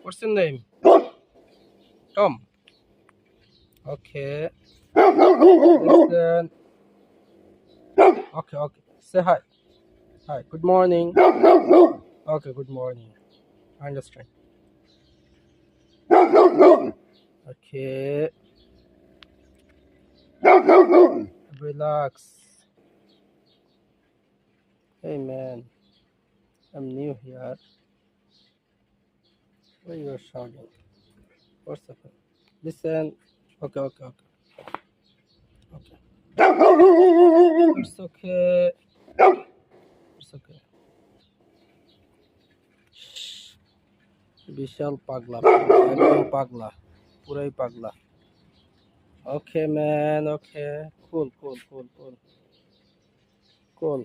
What's your name? Tom. Okay. Listen. Okay, okay. Say hi. Hi. Good morning. Okay, good morning. I understand. Okay. Relax. Hey man, I'm new here. Why you are shouting? What's up? Listen. Okay, okay, okay, okay. It's okay. It's okay. বিশাল পাগলা, একদম পাগলা, পুরাই পাগলা। Okay, man. Okay. Cool, cool, cool, cool, cool.